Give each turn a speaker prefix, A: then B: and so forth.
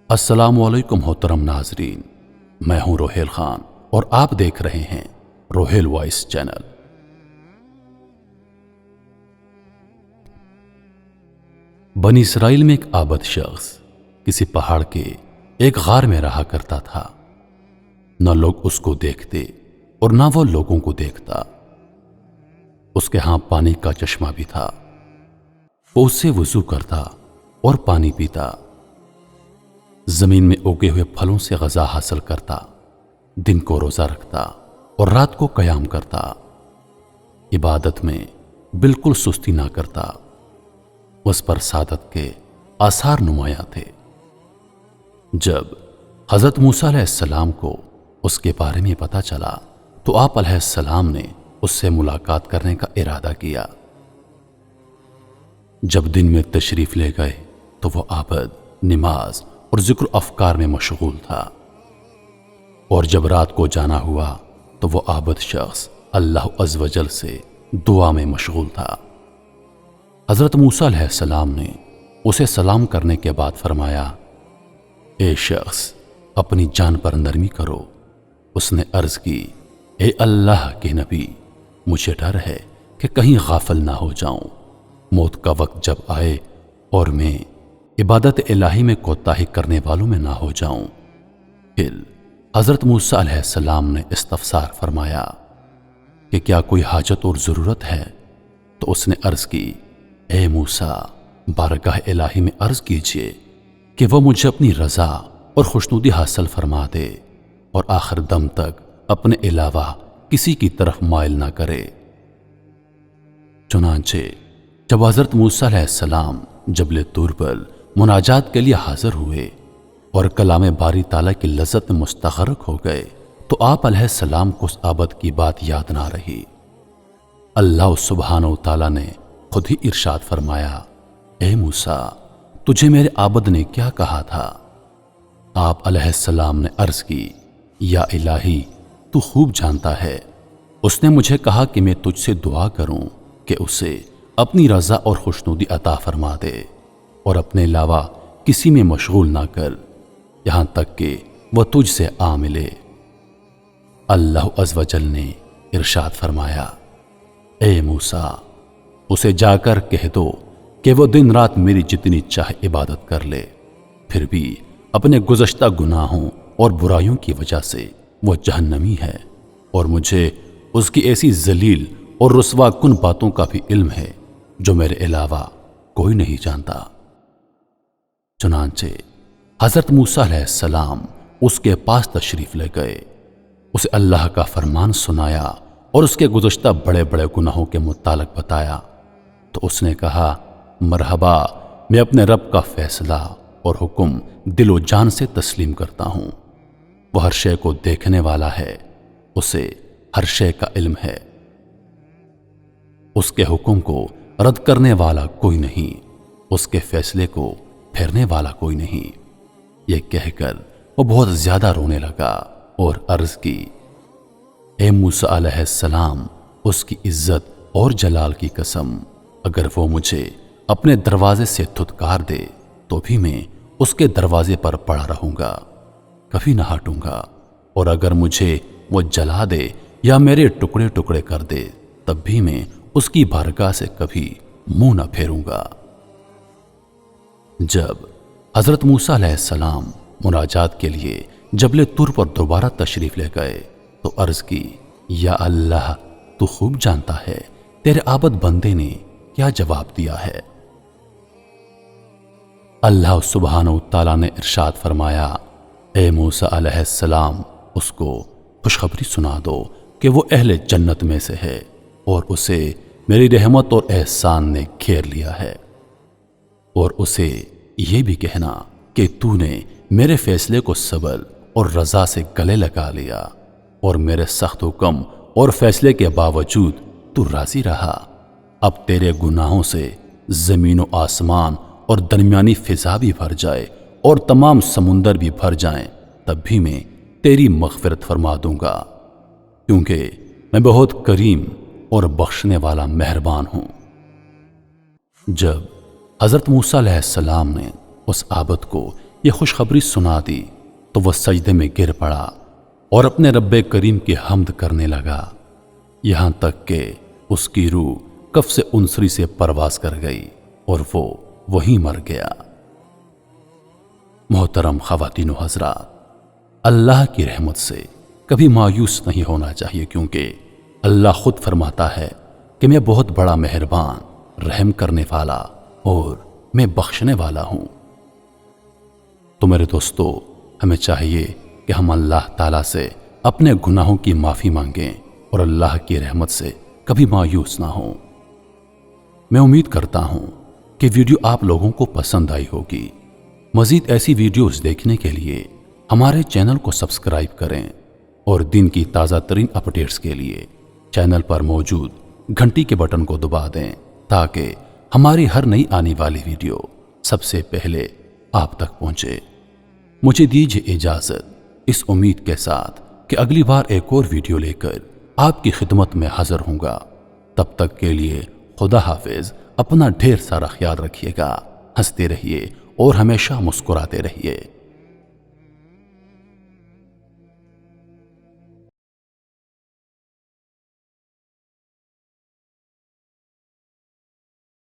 A: السلام علیکم محترم ناظرین، میں ہوں روہیل خان اور آپ دیکھ رہے ہیں روہیل وائس چینل۔ بنی اسرائیل میں ایک عابد شخص کسی پہاڑ کے ایک غار میں رہا کرتا تھا۔ نہ لوگ اس کو دیکھتے اور نہ وہ لوگوں کو دیکھتا۔ اس کے ہاں پانی کا چشمہ بھی تھا۔ وہ اس سے وضو کرتا اور پانی پیتا۔ زمین میں اگے ہوئے پھلوں سے غذا حاصل کرتا، دن کو روزہ رکھتا اور رات کو قیام کرتا۔ عبادت میں بالکل سستی نہ کرتا۔ اس پر سعادت کے آثار نمایاں تھے۔ جب حضرت موسیٰ علیہ السلام کو اس کے بارے میں پتہ چلا تو آپ علیہ السلام نے اس سے ملاقات کرنے کا ارادہ کیا۔ جب دن میں تشریف لے گئے تو وہ عابد نماز اور ذکر افکار میں مشغول تھا، اور جب رات کو جانا ہوا تو وہ عابد شخص اللہ عز و جل سے دعا میں مشغول تھا۔ حضرت موسیٰ علیہ السلام نے اسے سلام کرنے کے بعد فرمایا، اے شخص اپنی جان پر نرمی کرو۔ اس نے عرض کی، اے اللہ کے نبی، مجھے ڈر ہے کہ کہیں غافل نہ ہو جاؤں، موت کا وقت جب آئے اور میں عبادت الہی میں کوتاہی کرنے والوں میں نہ ہو جاؤں۔ پھر حضرت موسیٰ علیہ السلام نے استفسار فرمایا کہ کیا کوئی حاجت اور ضرورت ہے؟ تو اس نے عرض کی، اے موسیٰ، بارگاہ الہی میں عرض کیجئے کہ وہ مجھے اپنی رضا اور خوشنودی حاصل فرما دے اور آخر دم تک اپنے علاوہ کسی کی طرف مائل نہ کرے۔ چنانچہ جب حضرت موسیٰ علیہ السلام جبل طور پر مناجات کے لیے حاضر ہوئے اور کلام باری تعالیٰ کی لذت میں مستغرق ہو گئے تو آپ علیہ السلام کو اس عابد کی بات یاد نہ رہی۔ اللہ سبحانہ و تعالیٰ نے خود ہی ارشاد فرمایا، اے موسیٰ، تجھے میرے عابد نے کیا کہا تھا؟ آپ علیہ السلام نے عرض کی، یا الہی، تو خوب جانتا ہے۔ اس نے مجھے کہا کہ میں تجھ سے دعا کروں کہ اسے اپنی رضا اور خوشنودی عطا فرما دے اور اپنے علاوہ کسی میں مشغول نہ کر، یہاں تک کہ وہ تجھ سے آ ملے۔ اللہ عز و جل نے ارشاد فرمایا، اے موسیٰ، اسے جا کر کہہ دو کہ وہ دن رات میری جتنی چاہے عبادت کر لے، پھر بھی اپنے گزشتہ گناہوں اور برائیوں کی وجہ سے وہ جہنمی ہے، اور مجھے اس کی ایسی ذلیل اور رسوا کن باتوں کا بھی علم ہے جو میرے علاوہ کوئی نہیں جانتا۔ چنانچہ حضرت موسیٰ علیہ السلام اس کے پاس تشریف لے گئے، اسے اللہ کا فرمان سنایا اور اس کے گزشتہ بڑے بڑے گناہوں کے متعلق بتایا تو اس نے کہا، مرحبا، میں اپنے رب کا فیصلہ اور حکم دل و جان سے تسلیم کرتا ہوں۔ وہ ہر شے کو دیکھنے والا ہے، اسے ہر شے کا علم ہے، اس کے حکم کو رد کرنے والا کوئی نہیں، اس کے فیصلے کو پھیرنے والا کوئی نہیں۔ یہ کہہ کر وہ بہت زیادہ رونے لگا اور عرض کی، اے موسیٰ علیہ السلام، اس کی عزت اور جلال کی قسم، اگر وہ مجھے اپنے دروازے سے دھتکار دے تو بھی میں اس کے دروازے پر پڑا رہوں گا، کبھی نہ ہٹوں گا، اور اگر مجھے وہ جلا دے یا میرے ٹکڑے ٹکڑے کر دے تب بھی میں اس کی بارگاہ سے کبھی منہ نہ پھیروں گا۔ جب حضرت موسیٰ علیہ السلام مناجات کے لیے جبل طور پر دوبارہ تشریف لے گئے تو عرض کی، یا اللہ، تو خوب جانتا ہے تیرے عابد بندے نے کیا جواب دیا ہے۔ اللہ سبحانہ و تعالیٰ نے ارشاد فرمایا، اے موسیٰ علیہ السلام، اس کو خوشخبری سنا دو کہ وہ اہل جنت میں سے ہے اور اسے میری رحمت اور احسان نے گھیر لیا ہے، اور اسے یہ بھی کہنا کہ تو نے میرے فیصلے کو صبر اور رضا سے گلے لگا لیا اور میرے سخت حکم اور فیصلے کے باوجود تو راضی رہا۔ اب تیرے گناہوں سے زمین و آسمان اور درمیانی فضا بھی بھر جائے اور تمام سمندر بھی بھر جائیں تب بھی میں تیری مغفرت فرما دوں گا، کیونکہ میں بہت کریم اور بخشنے والا مہربان ہوں۔ جب حضرت موسیٰ علیہ السلام نے اس عابد کو یہ خوشخبری سنا دی تو وہ سجدے میں گر پڑا اور اپنے رب کریم کی حمد کرنے لگا، یہاں تک کہ اس کی روح کف سے انسری سے پرواز کر گئی اور وہ وہیں مر گیا۔ محترم خواتین و حضرات، اللہ کی رحمت سے کبھی مایوس نہیں ہونا چاہیے، کیونکہ اللہ خود فرماتا ہے کہ میں بہت بڑا مہربان، رحم کرنے والا اور میں بخشنے والا ہوں۔ تو میرے دوستو، ہمیں چاہیے کہ ہم اللہ تعالیٰ سے اپنے گناہوں کی معافی مانگیں اور اللہ کی رحمت سے کبھی مایوس نہ ہوں۔ میں امید کرتا ہوں کہ ویڈیو آپ لوگوں کو پسند آئی ہوگی۔ مزید ایسی ویڈیوز دیکھنے کے لیے ہمارے چینل کو سبسکرائب کریں اور دن کی تازہ ترین اپڈیٹس کے لیے چینل پر موجود گھنٹی کے بٹن کو دبا دیں تاکہ ہماری ہر نئی آنے والی ویڈیو سب سے پہلے آپ تک پہنچے۔ مجھے دیجیے اجازت، اس امید کے ساتھ کہ اگلی بار ایک اور ویڈیو لے کر آپ کی خدمت میں حاضر ہوں گا۔ تب تک کے لیے خدا حافظ، اپنا ڈھیر سارا خیال رکھیے گا، ہنستے رہیے اور ہمیشہ مسکراتے رہیے۔